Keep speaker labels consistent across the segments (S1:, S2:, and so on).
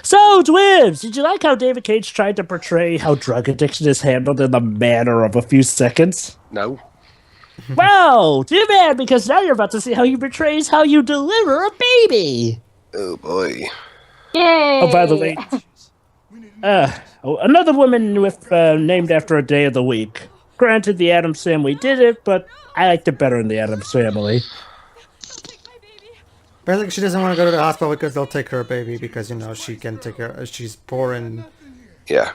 S1: So, Dwibs, did you like how David Cage tried to portray how drug addiction is handled in the matter of a few seconds?
S2: No.
S1: Well, too bad, because now you're about to see how he portrays how you deliver a baby.
S2: Oh boy.
S3: Yay!
S1: Oh, by the way, another woman with named after a day of the week. Granted, the Addams Family did it, but I liked it better in the Addams Family.
S4: Basically, she doesn't want to go to the hospital because they'll take her baby because, you know, she can take her. She's poor and...
S2: Yeah.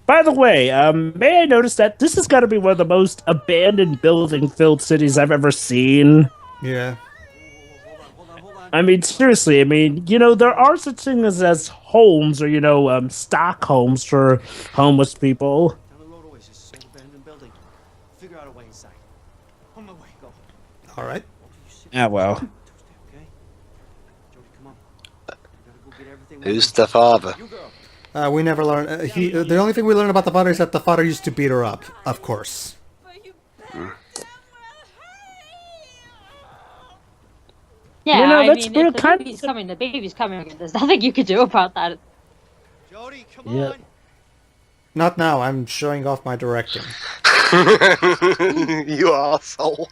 S1: By the way, may I notice that this has got to be one of the most abandoned building-filled cities I've ever seen?
S4: Yeah.
S1: I mean, seriously, I mean, you know, there are such things as homes or, you know, stock homes for homeless people.
S5: Down the road always just an abandoned building. Figure out a way inside. On my way, go.
S4: Alright.
S1: Ah, well.
S5: Okay? Jody, come on. We gotta go get everything.
S2: Who's the father?
S5: You go.
S4: We never learn. The only thing we learn about the father is that the father used to beat her up, of course.
S3: Yeah,
S1: You know,
S3: I
S1: that's
S3: mean,
S1: real
S3: if the
S1: kind
S3: baby's coming, the baby's coming. There's nothing you could do about that.
S5: Jody, come
S1: Yeah.
S5: on.
S4: Not now. I'm showing off my directing.
S2: You arsehole.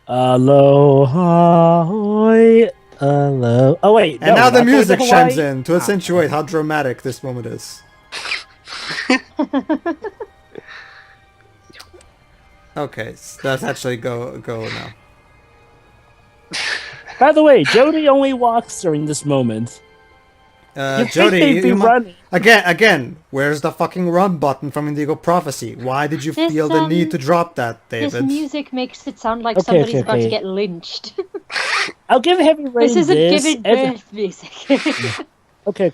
S1: Aloha, hoi, alo. Oh, wait.
S4: And
S1: no,
S4: now the
S1: not going to
S4: music
S1: Hawaii.
S4: chimes in to accentuate how dramatic this moment is. Okay, so let's actually go now.
S1: By the way, Jody only walks during this moment. You'd think
S4: Jody,
S1: they'd be running.
S4: again, where's the fucking run button from Indigo Prophecy? Why did you
S3: This,
S4: feel the need to drop that,
S3: This
S4: David?
S3: music makes it sound like
S1: Okay,
S3: somebody's
S1: okay,
S3: about to
S1: okay.
S3: get lynched.
S1: I'll give Heavy Rain
S3: This isn't
S1: this.
S3: giving birth music.
S1: Okay.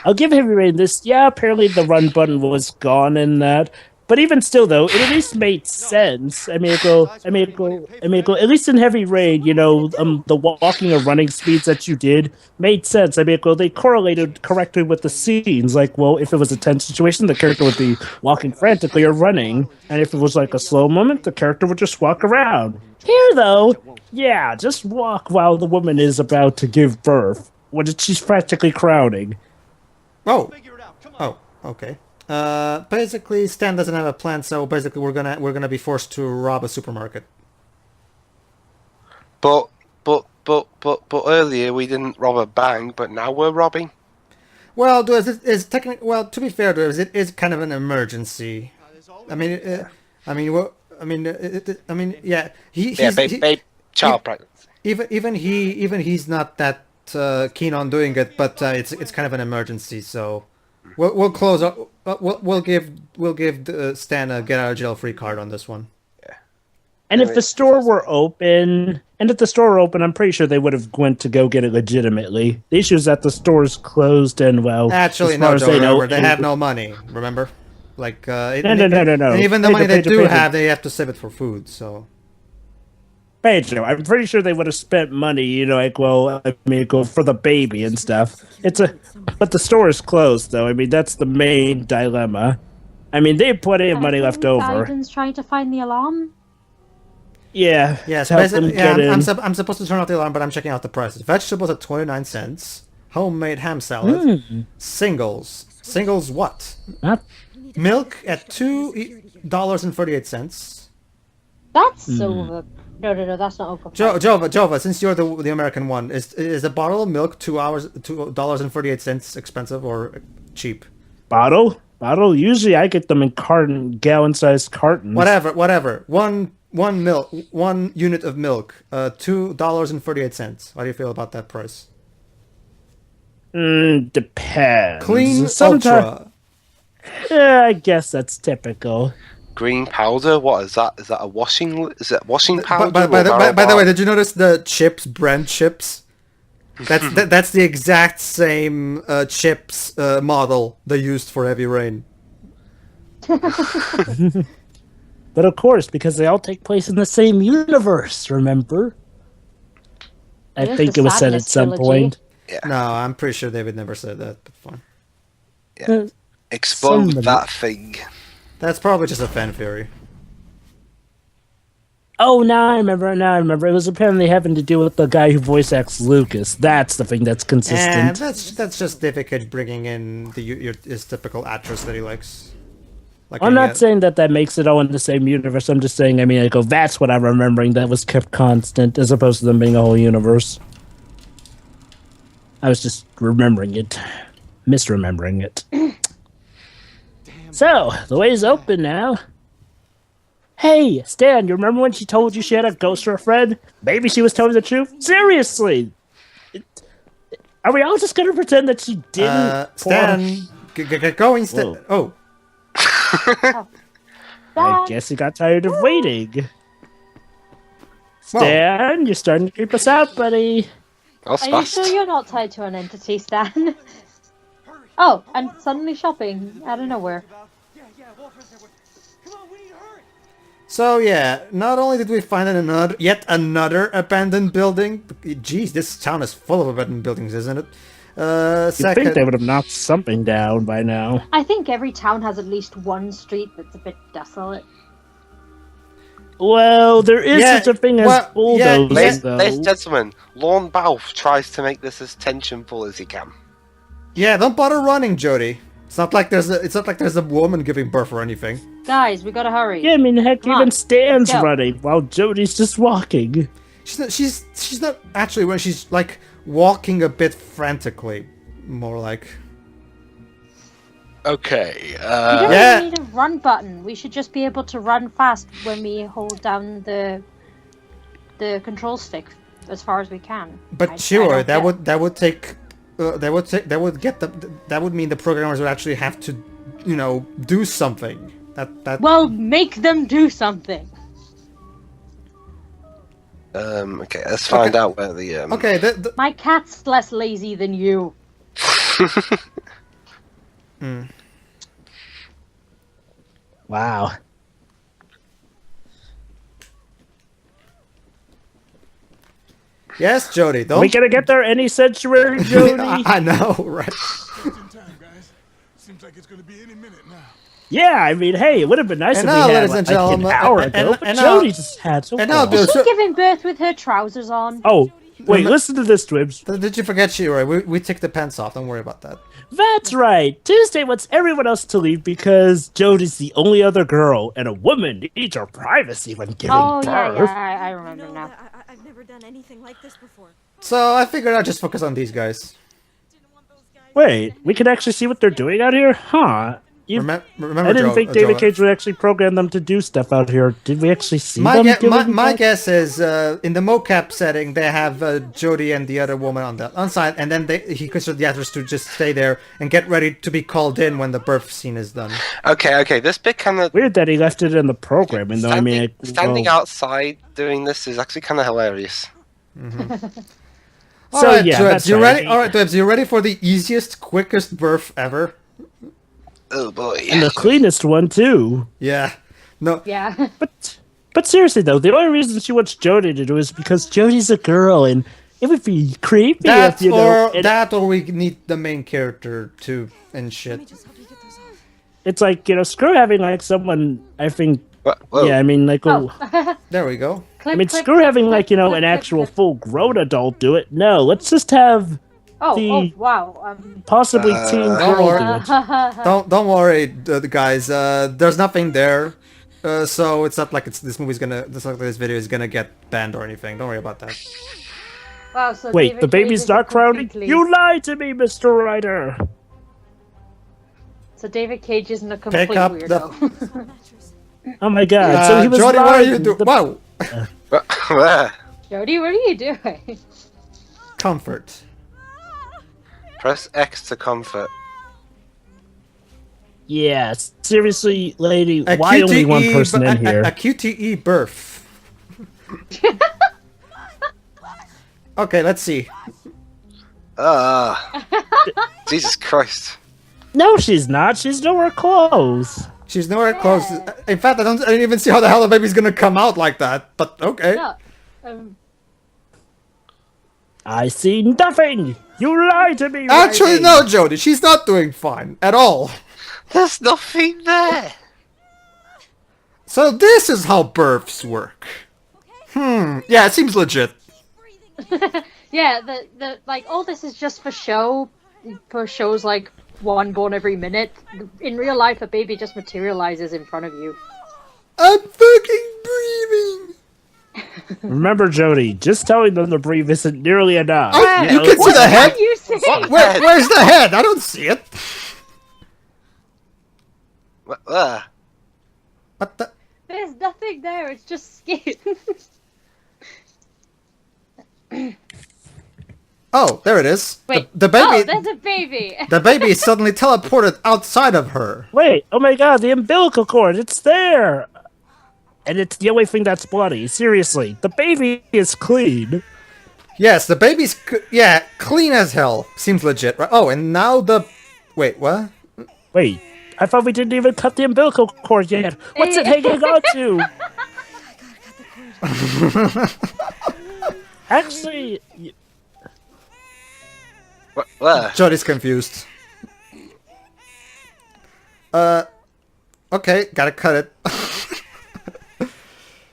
S1: I'll give Heavy Rain this. Yeah, apparently the run button was gone in that. But even still, though, it at least made sense. At least in Heavy Rain, you know, the walking or running speeds that you did made sense. They correlated correctly with the scenes. Like, well, if it was a tense situation, the character would be walking frantically or running. And if it was like a slow moment, the character would just walk around. Here, though, yeah, just walk while the woman is about to give birth. When she's practically crowning.
S4: Oh,
S5: Figure it out. Come on.
S4: oh, okay. Basically, Stan doesn't have a plan, so basically we're gonna be forced to rob a supermarket.
S2: But earlier we didn't rob a bank, but now we're robbing.
S4: Well, is technically, well, to be fair, it is kind of an emergency. I mean, yeah.
S2: Babe, child pregnancy.
S4: Even he's not that keen on doing it, but it's kind of an emergency. So we'll close. We'll give Stan a get out of jail free card on this one.
S1: And if the store were open, I'm pretty sure they would have went to go get it legitimately. The issue is that the store's closed and, well...
S4: Actually,
S1: as far
S4: no,
S1: as
S4: Joe, remember,
S1: know,
S4: they have no money, remember? Like,
S1: No.
S4: And even the money they
S1: Pedro.
S4: do have, they have to save it for food, so...
S1: Pedro, I'm pretty sure they would have spent money, you know, like, well, go for the baby and stuff. But the store is closed, though. I mean, that's the main dilemma. I mean, they have plenty of money left over.
S3: Ivan's trying to find the alarm.
S1: Yeah.
S4: Yes,
S1: to help them
S4: basically, yeah,
S1: get in.
S4: I'm supposed to turn off the alarm, but I'm checking out the prices. Vegetables at 29 cents. Homemade ham salad. Singles. Singles what?
S1: Not-
S4: Milk at $2.38.
S3: That's silver. No, that's not over.
S4: Jova, since you're the American one, is a bottle of milk $2.48 expensive or cheap?
S1: Bottle? Usually I get them in gallon-sized cartons.
S4: Whatever. One unit of milk, $2.48. How do you feel about that price?
S1: Depends.
S4: Clean
S1: Sometimes,
S4: Ultra.
S1: yeah, I guess that's typical.
S2: Green powder? What is that? Is that a washing? Is it washing powder?
S4: By the way, did you notice the chips, brand chips? That's the exact same chips model they used for Heavy Rain.
S1: But of course, because they all take place in the same universe, remember? I
S3: It is
S1: think
S3: the
S1: it was said at
S3: Sadness
S1: some
S3: trilogy.
S1: point.
S4: No, I'm pretty sure David never said that, but fine.
S2: Yeah. Explode
S1: Somebody-
S2: that thing.
S4: That's probably just a fan theory.
S1: Oh, now I remember. It was apparently having to do with the guy who voice acts Lucas. That's the thing that's
S4: And
S1: consistent.
S4: that's just David Cage bringing in his typical actress that he likes. Like
S1: I'm
S4: any
S1: not
S4: oth-
S1: saying that makes it all in the same universe. I'm just saying, I mean, I go, that's what I'm remembering that was kept constant, as opposed to them being a whole universe. I was just remembering it. Misremembering it. So, the way's open now. Hey, Stan, you remember when she told you she had a ghost for a friend? Maybe she was telling the truth? Seriously! Are we all just gonna pretend that she didn't?
S4: Stan, get going, Stan.
S1: Whoa.
S4: Oh,
S1: I guess he got tired of waiting. Stan, you're starting to creep us out, buddy.
S2: That's
S3: Are you
S2: fast.
S3: sure you're not tied to an entity, Stan? Oh, and suddenly shopping out of nowhere.
S5: Yeah, Walter's there. Come on, we need to hurry.
S4: so yeah. Not only did we find yet another abandoned building. Jeez, this town is full of abandoned buildings, isn't it?
S1: You'd
S4: Second,
S1: think they would have knocked something down by now.
S3: I think every town has at least one street that's a bit desolate.
S1: Well, there is
S4: Yeah,
S1: such a thing as
S4: well,
S1: bulldozers,
S2: Ladies
S1: though.
S2: and gentlemen, Lorne Balfe tries to make this as tensionful as he can.
S4: yeah, don't bother running, Jody. It's not like there's a woman giving birth or anything.
S3: Guys, we gotta hurry.
S1: Yeah, I mean, heck,
S3: Come
S1: even
S3: on,
S1: Stan's
S3: let's go.
S1: running while Jody's just walking.
S4: She's not actually when she's like walking a bit frantically, more like.
S2: Okay,
S3: We don't
S4: Yeah.
S3: even need a run button. We should just be able to run fast when we hold down the control stick as far as we can.
S4: But
S3: I
S4: sure,
S3: don't get-
S4: that would mean the programmers would actually have to, do something. That
S3: Well, make them do something.
S2: okay, let's find out where the
S4: okay.
S3: My cat's less lazy than you.
S1: Wow.
S4: Yes, Jody. Don't.
S1: We gonna get there any sanctuary, Jody?
S4: I know, right?
S6: Just in time, guys. Seems like it's gonna be any minute now.
S1: Yeah, I mean, hey, it would have been nice
S4: And
S1: if
S4: now,
S1: we had
S4: ladies and
S1: like an
S4: gentlemen,
S1: hour
S4: and-
S1: ago,
S4: and-
S1: but
S4: and now-
S1: Jody just had so
S4: and now,
S1: long.
S4: dude,
S3: Is
S4: so-
S3: she giving birth with her trousers on?
S1: Oh, wait, listen to this, Twibs.
S4: Did you forget, Shiro? We take the pants off. Don't worry about that.
S1: That's right. Tuesday wants everyone else to leave because Jody's the only other girl, and a woman needs her privacy when giving
S3: Oh,
S1: birth.
S3: yeah, I
S7: You
S3: remember
S7: know
S3: now.
S7: that I've never done anything like this before.
S4: So I figured I'd just focus on these guys.
S7: Didn't want those guys.
S1: Wait, we can actually see what they're doing out here? Huh.
S4: Remember,
S1: I didn't think David
S4: Joe,
S1: Cage would actually program them to do stuff out here. Did we actually see
S4: My,
S1: them?
S4: my guess is in the mocap setting they have Jody and the other woman on the side, and then he considered the actors to just stay there and get ready to be called in when the birth scene is done.
S2: okay, this bit kind of
S1: Weird that he left it in the programming, though.
S2: standing outside doing this is actually kind of hilarious.
S4: All
S1: So,
S4: right,
S1: yeah,
S4: Dwebs,
S1: that's
S4: you
S1: right.
S4: ready? All right, Dwebs, you ready for the easiest, quickest birth ever?
S2: Oh boy.
S1: And the cleanest one, too.
S4: Yeah. No.
S3: Yeah.
S1: But seriously, though, the only reason she wants Jody to do is because Jody's a girl, and it would be creepy
S4: That
S1: if,
S4: or we need the main character to and
S7: Let me
S4: shit.
S7: just help you get those off.
S1: it's like, screw having, like, someone, I think,
S2: Whoa.
S1: yeah, I mean, like,
S3: Oh.
S4: There we go.
S3: Clip,
S1: I mean,
S3: clip,
S1: screw
S3: clip,
S1: having,
S3: clip,
S1: like,
S3: clip,
S1: an
S3: clip,
S1: actual
S3: clip.
S1: full grown adult do it. No, let's just have
S3: Oh, wow.
S1: possibly teen girl
S4: worry.
S1: do it.
S4: Don't worry, the guys. There's nothing there, so it's not like this video is gonna get banned or anything. Don't worry about that.
S3: Wow, so
S1: Wait,
S3: David
S1: the
S3: Cage
S1: baby's
S3: is
S1: not crowning?
S3: completely-
S1: You lied to me, Mr. Writer!
S3: So David Cage isn't a complete
S4: Pick up
S3: weirdo.
S1: Oh my god, so he was
S4: Jody, what are you
S1: lying.
S4: doing? Wow.
S2: Where?
S3: Jody, what are you doing?
S4: Comfort.
S2: Press X to comfort.
S1: Yes, seriously, lady,
S4: A
S1: why only one
S4: QTE
S1: person in here?
S4: A QTE birth. Okay, let's see.
S2: Jesus Christ.
S1: No, she's not. She's nowhere close.
S4: She's nowhere close. In fact, I didn't even see how the hell the baby's gonna come out like that. But okay.
S3: No.
S1: I see nothing. You lied to me.
S4: Actually,
S1: Riley.
S4: no, Jody. She's not doing fine at all.
S2: There's nothing there.
S4: So this is how births work. Yeah, it seems legit.
S3: Yeah, the like all this is just for show, for shows like one born every minute. In real life, a baby just materializes in front of you.
S4: I'm fucking breathing.
S1: Remember, Jody, just telling them to breathe isn't nearly enough.
S4: You can see the head.
S3: What are you saying?
S4: Where's the head? I don't see it.
S2: What?
S4: What the?
S3: There's nothing there. It's just skin.
S4: Oh, there it is.
S3: Wait.
S4: The baby.
S3: Oh, there's a baby.
S4: The baby is suddenly teleported outside of her.
S1: Wait, oh my god, the umbilical cord, it's there! And it's the only thing that's bloody. Seriously, the baby is clean.
S4: Yes, the baby's clean as hell. Seems legit, right? Oh, and now the. Wait, what?
S1: Wait, I thought we didn't even cut the umbilical cord yet. What's it hanging on to? Actually,
S2: What?
S4: Jody's confused. Okay, gotta cut it.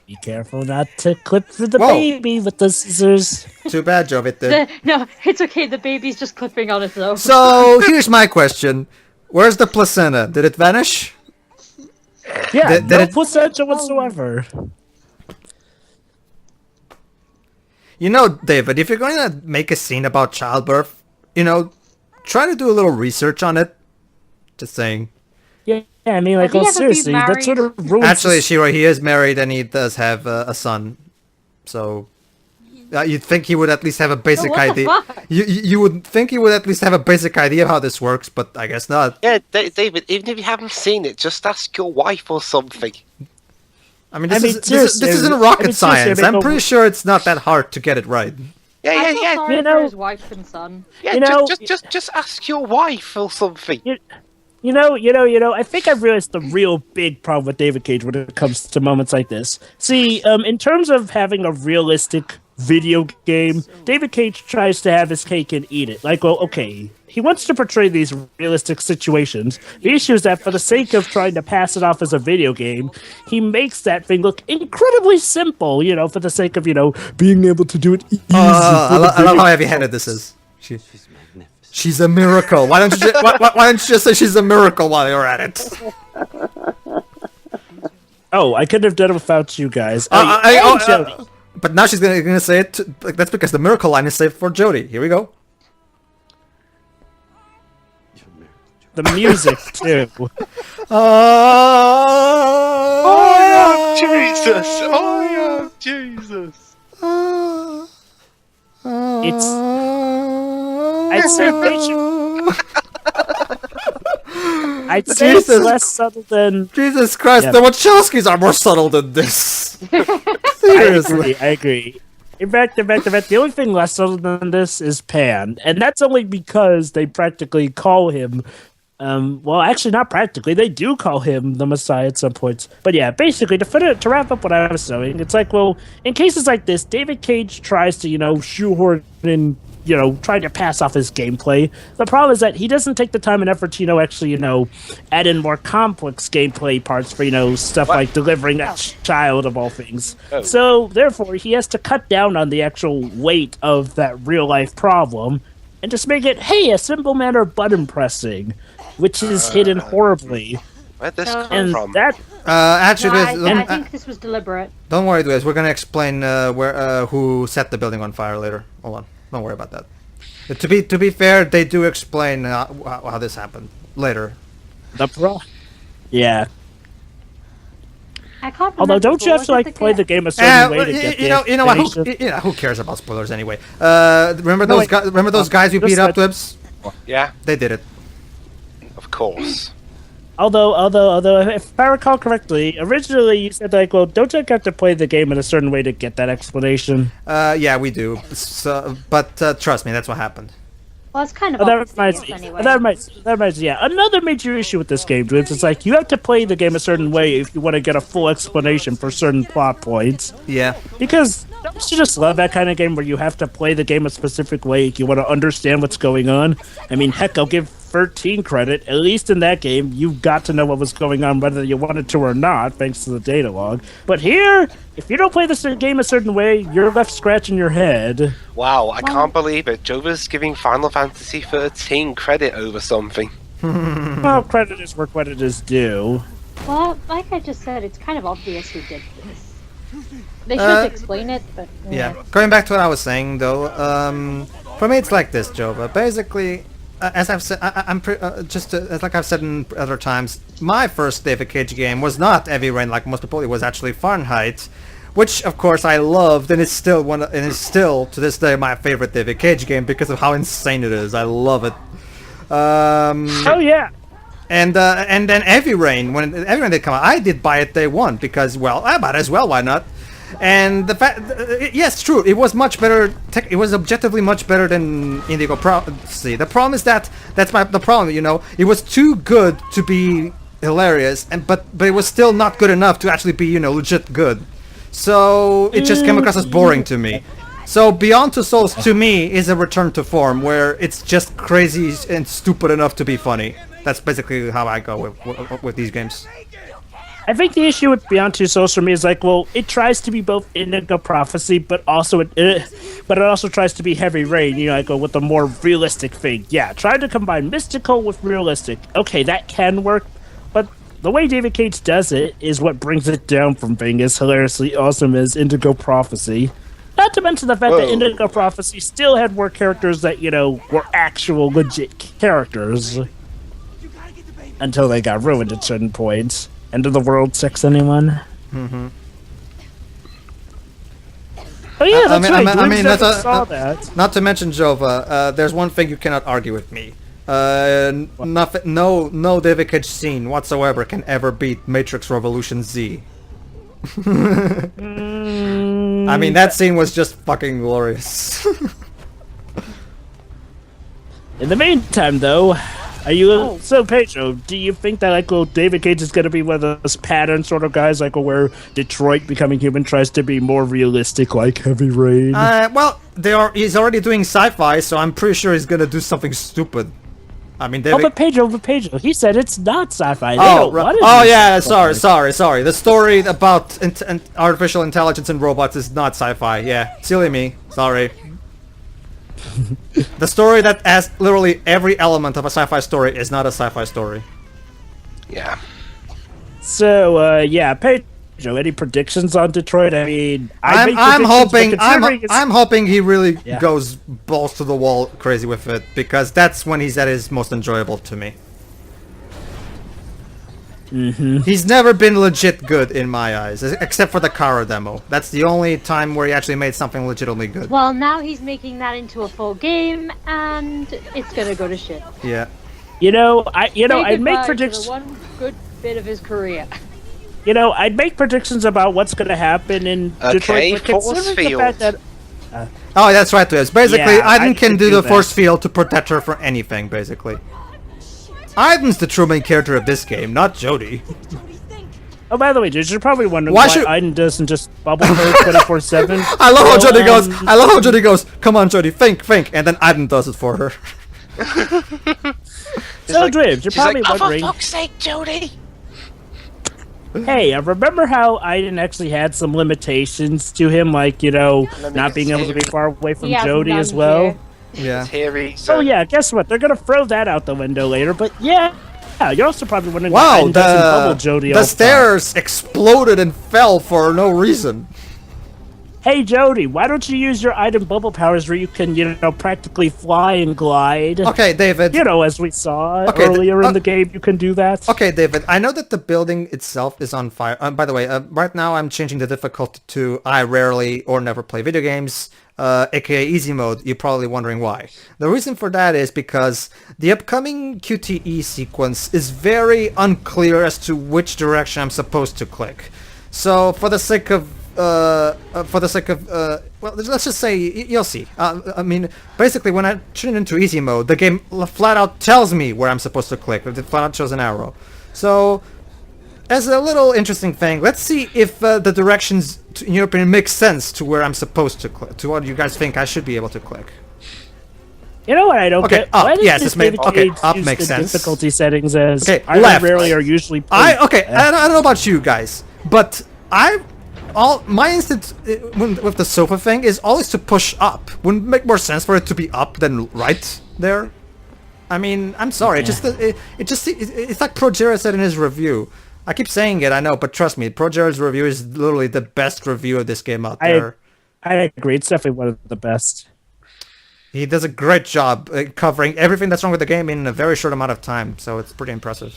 S1: be careful not to clip through the
S4: Whoa.
S1: baby with the scissors.
S4: Too bad, Jovit did.
S3: No, it's okay. The baby's just clipping on its own.
S4: So, here's my question. Where's the placenta? Did it vanish?
S1: Yeah,
S4: Did
S1: no
S4: it-
S1: placenta whatsoever.
S4: You know, David, if you're going to make a scene about childbirth, try to do a little research on it. Just saying.
S1: Yeah, I mean, like,
S3: Have you
S1: well,
S3: ever been
S1: seriously, that sort of ruins
S4: Actually,
S1: the-
S4: Shiro, he is married and he does have a son. So, you'd think he would at least have a basic
S3: what the
S4: idea.
S3: fuck?
S4: You would think he would at least have a basic idea of how this works, but I guess not.
S2: Yeah, David, even if you haven't seen it, just ask your wife or something.
S4: I mean,
S1: I
S4: this
S1: mean,
S4: this isn't
S1: seriously,
S4: rocket
S1: I mean, seriously,
S4: science.
S1: I mean,
S4: I'm pretty sure it's not that hard to get it right.
S2: Yeah,
S3: I
S2: yeah,
S3: feel
S2: yeah.
S3: sorry
S1: You
S3: for
S1: know-
S3: his wife and son.
S2: Yeah,
S1: You know-
S2: just ask your wife or something.
S1: You know, I think I've realized the real big problem with David Cage when it comes to moments like this. See, in terms of having a realistic video game, David Cage tries to have his cake and eat it. Like, well, okay, he wants to portray these realistic situations. The issue is that for the sake of trying to pass it off as a video game, he makes that thing look incredibly simple, for the sake of, being able to do it easy.
S4: I love how heavy-handed this is. She's a miracle. Why don't you just say she's a miracle while you're at it?
S1: Oh, I couldn't have done it without you guys. Jody.
S4: But now she's gonna say it. That's because the miracle line is saved for Jody. Here we go.
S1: The music, too.
S2: Oh, Jesus! Oh, Jesus!
S1: It's... I'd say I'd say it's
S4: Jesus.
S1: less subtle than...
S4: Jesus Christ,
S1: Yeah.
S4: the Wachowskis are more subtle than this. Seriously.
S1: I agree. In fact, the only thing less subtle than this is Pan, and that's only because they practically call him. Well, actually, not practically. They do call him the Messiah at some points. But yeah, basically, to wrap up what I was saying, it's like, well, in cases like this, David Cage tries to, shoehorn in, trying to pass off his gameplay. The problem is that he doesn't take the time and effort to, actually, add in more complex gameplay parts for, stuff like delivering a child of all things.
S2: Oh.
S1: So, therefore, he has to cut down on the actual weight of that real-life problem and just make it, hey, a simple matter of button pressing, which is hidden horribly.
S2: Where'd this come
S1: And
S2: from?
S1: that...
S4: Actually,
S3: I think this was deliberate.
S4: don't worry, guys. We're gonna explain who set the building on fire later. Hold on. Don't worry about that. To be fair, they do explain how this happened later.
S1: Yeah.
S3: I can't
S1: Although,
S3: remember,
S1: don't you
S3: but
S1: have to,
S3: wasn't
S1: play the game a certain way to get the explanation?
S4: Who cares about spoilers anyway? Remember those guys? Remember those guys we beat up, Twibs?
S2: Yeah,
S4: They did it.
S2: of course.
S1: Although, if I recall correctly, originally you said, like, well, don't you have to play the game in a certain way to get that explanation?
S4: Yeah, we do. So, but trust me, that's what happened.
S3: Well, it's kind of
S1: That
S3: obvious
S1: reminds me.
S3: anyway.
S1: That reminds me. Yeah, another major issue with this game, Dwibs, is like you have to play the game a certain way if you want to get a full explanation for certain plot points.
S4: Yeah.
S1: Because don't you just love that kind of game where you have to play the game a specific way if you want to understand what's going on? I mean, heck, I'll give 13 credit. At least in that game, you got to know what was going on, whether you wanted to or not, thanks to the data log. But here, if you don't play this game a certain way, you're left scratching your head.
S2: Wow, I can't believe it. Jova's giving Final Fantasy 13 credit over something.
S1: Well, credit is where credit is due.
S3: Well, like I just said, it's kind of obvious who did this. They should explain it, but
S4: Yeah. Going back to what I was saying, though, for me it's like this, Jova. Basically, as I've said, like I've said in other times, my first David Cage game was not Heavy Rain like most people. It was actually Fahrenheit, which of course I loved, and it's still to this day my favorite David Cage game because of how insane it is. I love it.
S1: Oh yeah.
S4: And then Heavy Rain, when Heavy Rain did come out, I did buy it day one because, well, I might as well, why not? And the fact, yes, true, it was much better. It was objectively much better than Indigo Prophecy. The problem is that's the problem. You know, it was too good to be hilarious, but it was still not good enough to actually be, you know, legit good. So it just came across as boring to me. So Beyond Two Souls to me is a return to form where it's just crazy and stupid enough to be funny. That's basically how I go with these games.
S1: I think the issue with Beyond Two Souls for me is like, well, it tries to be both Indigo Prophecy, but it also tries to be Heavy Rain. You know, like with a more realistic thing. Yeah, trying to combine mystical with realistic. Okay, that can work, but the way David Cage does it is what brings it down from being as hilariously awesome as Indigo Prophecy. Not to mention the fact that Indigo Prophecy still had more characters that, you know, were actual legit characters. Until they got ruined at certain points. End of the World 6, anyone?
S4: Mm-hmm.
S1: Oh yeah, that's right.
S4: I mean,
S1: saw that.
S4: Not to mention Jova. There's one thing you cannot argue with me. Nothing, no David Cage scene whatsoever can ever beat Matrix Revolution Z. I mean, that scene was just fucking glorious.
S1: In the meantime, though, are you so Pedro? Do you think that like David Cage is going to be one of those pattern sort of guys, like where Detroit Becoming Human tries to be more realistic, like Heavy Rain?
S4: Well, he's already doing sci-fi, so I'm pretty sure he's gonna do something stupid. I mean, David...
S1: but Pedro, he said it's not sci-fi.
S4: Yeah, sorry. The story about artificial intelligence and robots is not sci-fi. Yeah, silly me. Sorry. The story that has literally every element of a sci-fi story is not a sci-fi story.
S2: Yeah.
S1: So, yeah, Pedro, any predictions on Detroit? I mean,
S4: I'm hoping he really goes balls to the wall crazy with it, because that's when he's at his most enjoyable to me.
S1: Mm-hmm.
S4: He's never been legit good in my eyes, except for the Kara demo. That's the only time where he actually made something legitimately good.
S3: Well, now he's making that into a full game, and it's gonna go to shit.
S4: Yeah.
S1: I'd make predictions.
S3: One good bit of his career.
S1: I'd make predictions about what's gonna happen in Detroit.
S2: Force field.
S4: Oh, that's right, Liz. Basically, Aiden can do the force field to protect her from anything, basically. Aiden's the true main character of this game, not Jody.
S1: Oh, by the way, dude, you're probably wondering why Aiden doesn't just bubble her 24/7.
S4: I love how Jody goes. I love how Jody goes. Come on, Jody, think, and then Aiden does it for her.
S1: So, Dribs, you're probably wondering.
S2: For fuck's sake, Jody!
S1: Hey, remember how Aiden actually had some limitations to him, like not being able to be far away from Jody as well.
S3: Here.
S4: Yeah.
S1: Oh yeah, guess what? They're gonna throw that out the window later. But yeah, you're also probably wondering
S4: why
S1: Aiden doesn't bubble Jody all
S4: the stairs exploded and fell for no reason.
S1: Hey Jody, why don't you use your item bubble powers where you can, practically fly and glide?
S4: Okay, David.
S1: As we saw earlier in the game, you can do that.
S4: Okay, David, I know that the building itself is on fire. By the way, right now I'm changing the difficulty to I rarely or never play video games, aka easy mode. You're probably wondering why. The reason for that is because the upcoming QTE sequence is very unclear as to which direction I'm supposed to click. So for the sake of well, let's just say you'll see. I mean, basically, when I turn it into easy mode, the game flat out tells me where I'm supposed to click. It flat out shows an arrow. So, as a little interesting thing, let's see if the directions, in your opinion, make sense to where I'm supposed to click. To what you guys think I should be able to click.
S1: You know what I don't
S4: Okay,
S1: get?
S4: up.
S1: Why does
S4: Yes,
S1: this
S4: it's made-
S1: David
S4: okay,
S1: Cage
S4: up
S1: use
S4: makes
S1: the
S4: sense.
S1: difficulty settings as
S4: Okay,
S1: I
S4: left.
S1: rarely or usually play.
S4: I don't know about you guys, but my instinct with the sofa thing is always to push up. Wouldn't it make more sense for it to be up than right there? I mean, I'm sorry, it's like Progera said in his review. I keep saying it, I know, but trust me, Progera's review is literally the best review of this game out there.
S1: I agree, it's definitely one of the best.
S4: He does a great job covering everything that's wrong with the game in a very short amount of time, so it's pretty impressive.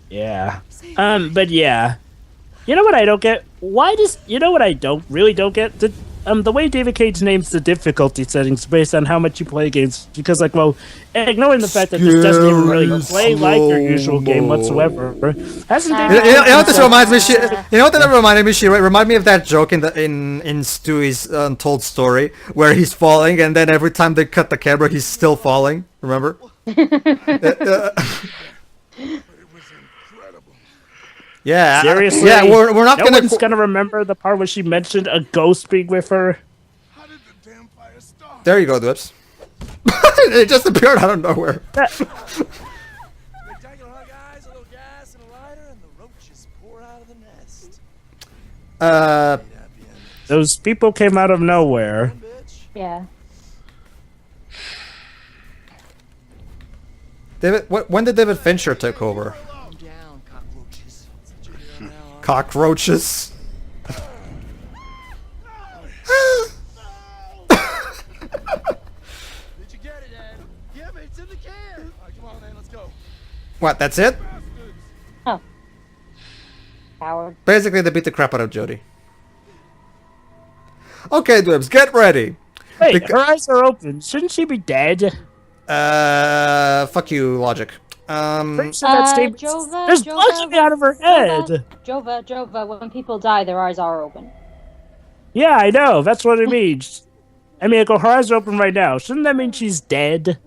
S1: Yeah. But yeah. You know what I don't get? You know what I really don't get? The way David Cage names the difficulty settings based on how much you play games, because ignoring the fact that this doesn't even really play like your usual game whatsoever. Hasn't David
S4: You know what this reminds me? You know what that reminded me? She reminded me of that joke in Stewie's Untold Story where he's falling, and then every time they cut the camera, he's still falling. Remember? Yeah.
S1: Seriously?
S4: Yeah, we're not
S1: no
S4: gonna.
S1: one's gonna remember the part where she mentioned a ghost being with her.
S6: How did the damn fire start?
S4: There you go, Dwips. It just appeared out of nowhere.
S5: Spectacular, huh, guys? A little gas and a lighter, and the roaches pour out of the nest.
S1: Those people came out of nowhere.
S5: Bitch.
S3: Yeah.
S4: When did David Fincher take over?
S5: Calm down, cockroaches.
S4: Cockroaches.
S5: Did you get it, Ed? Yeah, but it's in the can. All right, come on, man, let's go.
S4: What? That's it?
S3: Oh. Howard.
S4: Basically, they beat the crap out of Jody. Okay, Dwibs, get ready.
S1: Wait, her eyes are open. Shouldn't she be dead?
S4: Fuck you, logic.
S1: Pretty sure that statement.
S3: Jova,
S1: There's
S3: Jova,
S1: blood coming out of her head.
S3: Jova, when people die, their eyes are open.
S1: Yeah, I know. That's what it means. I mean, her eyes are open right now. Shouldn't that mean she's dead?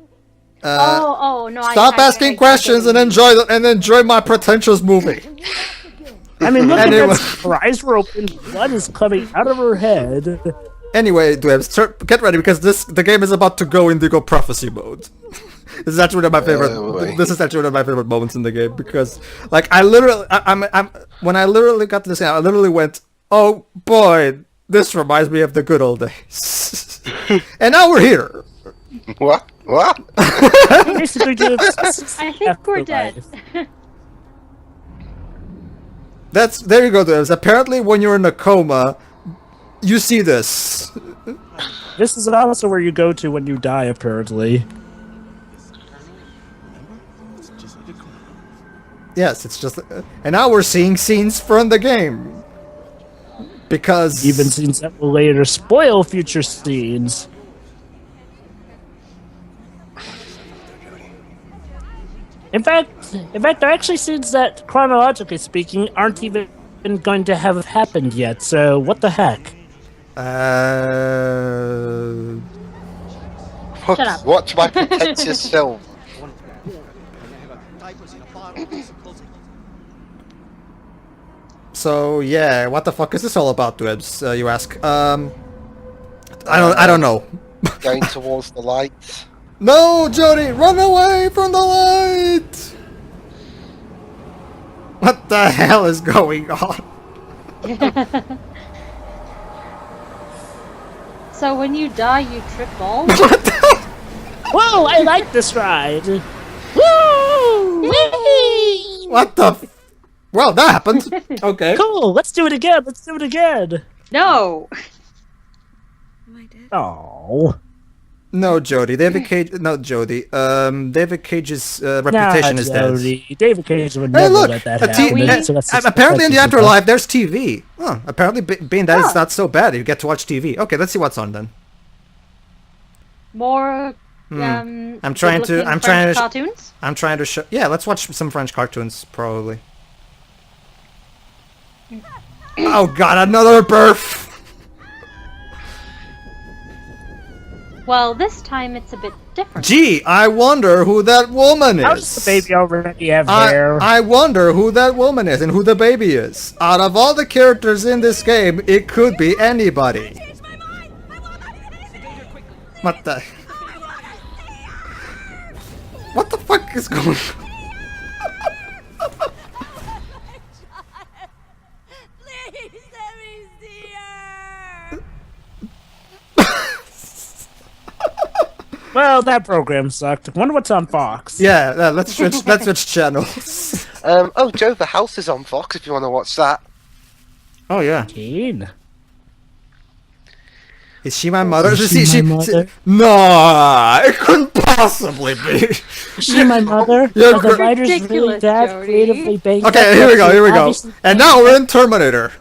S3: No.
S4: Stop asking questions and enjoy my pretentious movie.
S1: I mean, look
S4: Anyway.
S1: at that. Her eyes were open. Blood is coming out of her head.
S4: Anyway, Dwibs, get ready because the game is about to go Indigo Prophecy mode. This is actually one of my favorite.
S2: boy.
S4: This is actually one of my favorite moments in the game because, like, when I literally got to this game, I literally went, "Oh boy, this reminds me of the good old days." And now we're here.
S2: What?
S1: Basically,
S3: I think we're dead.
S4: There you go, Dwibs. Apparently, when you're in a coma, you see this.
S1: This is also where you go to when you die, apparently.
S4: Yes, it's just, and now we're seeing scenes from the game because
S1: Even scenes that will later spoil future scenes. In fact, there are actually scenes that, chronologically speaking, aren't even going to have happened yet. So what the heck?
S3: Shut up.
S2: Watch my pretentious film.
S4: So yeah, what the fuck is this all about, Dwibs? You ask. I don't know.
S2: Going towards the light.
S4: No, Jody, run away from the light! What the hell is going on?
S3: So when you die, you trip balls?
S1: Whoa! I like this ride. Woo! Whee!
S4: What the? Well, that happened. Okay.
S1: Cool. Let's do it again.
S3: No!
S7: Am I dead?
S1: Oh.
S4: No, Jody. David Cage. No, Jody. David Cage's reputation is dead.
S1: David Cage would
S4: Hey,
S1: never
S4: look!
S1: let that
S4: a
S1: happen.
S4: t-
S1: so that's
S4: apparently, in the
S1: that's
S4: afterlife, there's TV. Huh, apparently, being dead is not so bad. You get to watch TV. Okay, let's see what's on then.
S3: More,
S4: I'm trying to-
S3: French cartoons?
S4: I'm trying to show. Yeah, let's watch some French cartoons, probably. Oh God, another birth.
S3: Well, this time it's a bit different.
S4: Gee, I wonder who that woman is.
S1: How does the baby already have hair?
S4: I wonder who that woman is and who the baby is. Out of all the characters in this game, it could be anybody. What the? What the fuck is going on?
S7: Please let me see her.
S1: Well, that program sucked. Wonder what's on Fox.
S4: Yeah, let's switch channels.
S2: Joe, the house is on Fox if you want to watch that.
S4: Oh yeah.
S1: Keen.
S4: Is she my mother?
S1: Is she my mother?
S4: No, it couldn't possibly be.
S1: Is she my mother?
S4: You're
S1: Are the writers really
S3: ridiculous,
S1: that
S3: Jody.
S1: creatively based?
S4: Okay, here we go. And now we're in Terminator.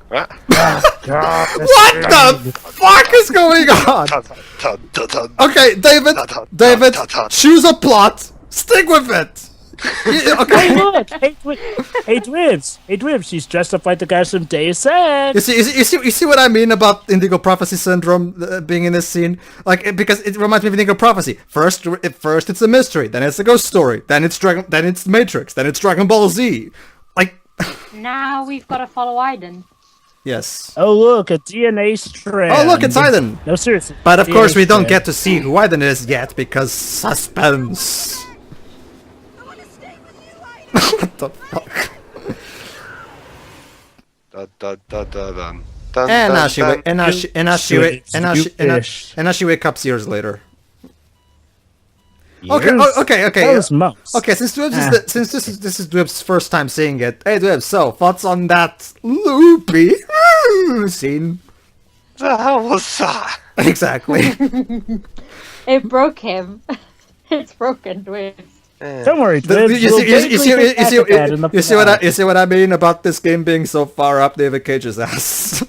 S2: What?
S1: God,
S4: What the fuck is going on? Okay, David, choose a plot. Stick with it. Okay.
S1: Hey, look! Hey, Dwibs! She's dressed up like the guys from Deus Ex.
S4: You see what I mean about Indigo Prophecy Syndrome being in this scene? Like, because it reminds me of Indigo Prophecy. First it's a mystery, then it's a ghost story, then it's Matrix, then it's Dragon Ball Z. Like,
S3: Now we've got to follow Aiden.
S4: yes.
S1: Oh, look, a DNA strand.
S4: Oh, look, it's Aiden.
S1: No, seriously.
S4: But of
S1: DNA
S4: course, we don't
S1: strand.
S4: get to see who Aiden is yet because suspense.
S7: I want to stay with you, Aiden.
S4: What the fuck? And now she wakes up years later. Okay,
S1: Years?
S4: okay.
S1: That was months.
S4: Okay, since this is Dweb's first time seeing it, hey Dweb, so thoughts on that loopy scene?
S2: The hell was that?
S4: Exactly.
S3: It broke him. It's broken, Dwibs.
S1: Don't worry, Dwibs.
S4: You see what I mean about this game being so far up David Cage's ass?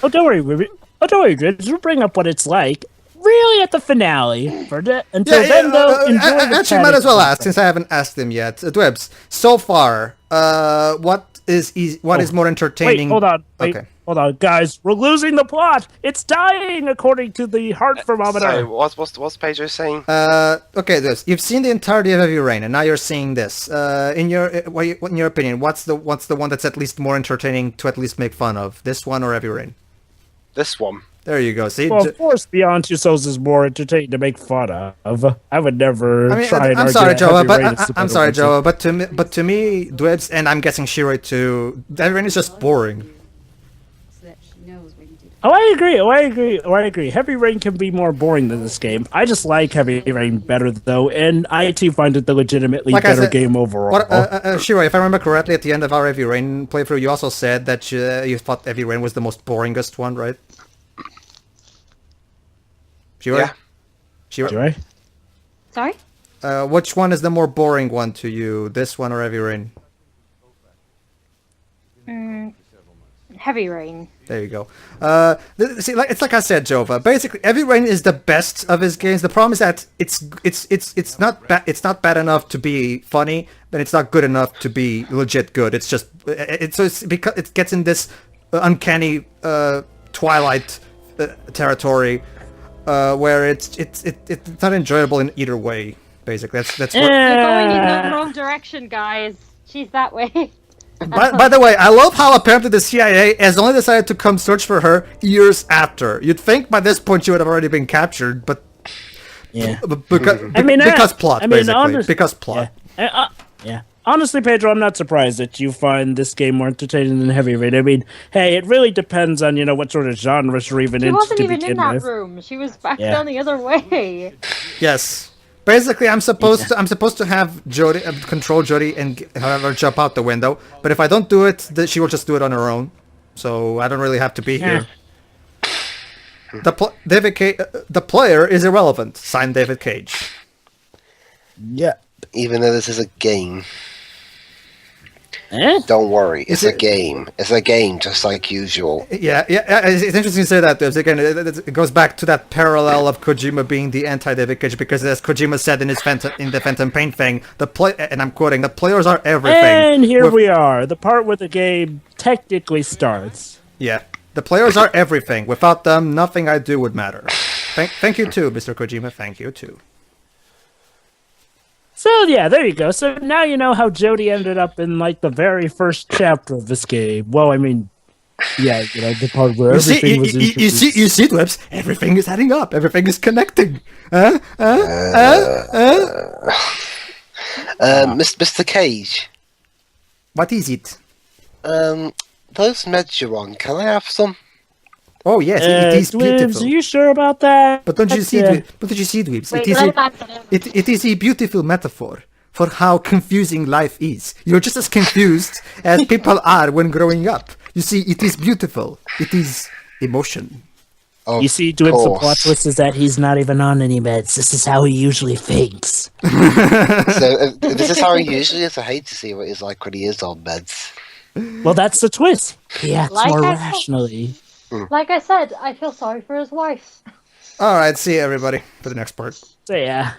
S1: Oh, don't worry, Dwibs. We'll bring up what it's like. Really, at the finale. Until then, though, enjoy the
S4: actually, might as well ask since I haven't asked him yet. Dwebs, so far, what is more entertaining?
S1: Wait, hold on.
S4: Okay.
S1: Hold on, guys. We're losing the plot. It's dying, according to the heart thermometer.
S2: Sorry, what's Pedro saying?
S4: Okay, this you've seen the entirety of Heavy Rain, and now you're seeing this. In your opinion, what's the one that's at least more entertaining to at least make fun of? This one or Heavy Rain?
S2: This one.
S4: There you go. See,
S1: Well, of course, Beyond Two Souls is more entertaining to make fun of. I would never try and
S4: I'm
S1: argue
S4: sorry,
S1: that
S4: Joa,
S1: Heavy
S4: but
S1: Rain is the
S4: I'm
S1: better
S4: sorry,
S1: one.
S4: Joa, but to me, Dwebs, and I'm guessing Shiroi too. Heavy Rain is just boring.
S7: So that she knows what you did.
S1: Oh, I agree. Heavy Rain can be more boring than this game. I just like Heavy Rain better, though, and I too find it the legitimately
S4: Like I
S1: better
S4: said,
S1: game overall.
S4: Shiroi, if I remember correctly, at the end of our Heavy Rain playthrough, you also said that you thought Heavy Rain was the most boringest one, right? Shiroi?
S2: Yeah.
S1: Right?
S3: Sorry?
S4: Which one is the more boring one to you, this one or Heavy Rain?
S3: Heavy Rain.
S4: There you go. See, it's like I said, Jova. Basically, Heavy Rain is the best of his games. The problem is that it's not bad enough to be funny, but it's not good enough to be legit good. It's just it's because it gets in this uncanny Twilight territory where it's not enjoyable in either way. Basically, that's what.
S3: You're going in the wrong direction, guys. She's that way.
S4: By the way, I love how apparently the CIA has only decided to come search for her years after. You'd think by this point she would have already been captured, but
S1: Yeah.
S4: because plot, basically. Because plot.
S1: Yeah. Honestly, Pedro, I'm not surprised that you find this game more entertaining than Heavy Rain. I mean, hey, it really depends on, what sort of genres you're even
S3: She
S1: into
S3: wasn't
S1: to
S3: even in
S1: begin
S3: that
S1: with.
S3: room. She was back
S1: Yeah.
S3: down the other way.
S4: Yes. Basically, I'm supposed to have Jody control Jody and have her jump out the window. But if I don't do it, she will just do it on her own. So I don't really have to be here. The player is irrelevant. Signed, David Cage.
S1: Yeah.
S2: Even though this is a game,
S1: Eh?
S2: don't worry. It's
S4: Is
S2: a game. It's a game, just like usual.
S4: Yeah. It's interesting to say that. Because again, it goes back to that parallel of Kojima being the anti-David Cage, because as Kojima said in his in the Phantom Pain thing, and I'm quoting, the players are everything.
S1: And here we are, the part where the game technically starts.
S4: Yeah, the players are everything. Without them, nothing I do would matter. Thank you too, Mr. Kojima. Thank you too.
S1: So yeah, there you go. So now you know how Jody ended up in the very first chapter of this game. Well, I mean, Yeah, the part where
S4: You see,
S1: everything was introduced.
S4: you see, Dwebs, everything is adding up. Everything is connecting.
S2: Mr. Cage,
S4: What is it?
S2: those meds you're on, can I have some?
S4: Oh yes, it is
S1: Dwebs,
S4: beautiful.
S1: are you sure about that?
S4: But don't you see,
S1: Yeah.
S4: Dweebs?
S3: Wait,
S4: It is
S3: let
S4: a,
S3: him answer him.
S4: it is a beautiful metaphor for how confusing life is. You're just as confused as people are when growing up. You see, it is beautiful. It is emotion.
S1: You see, Dwebs, the plot twist is that he's not even on any meds. This is how he usually thinks.
S2: So, this is how he usually is. I hate to see what he's like when he is on meds.
S1: Well, that's the twist. He acts
S3: Like
S1: more
S3: I-
S1: rationally.
S3: Like I said, I feel sorry for his wife.
S4: All right, see you everybody for the next part.
S1: So yeah.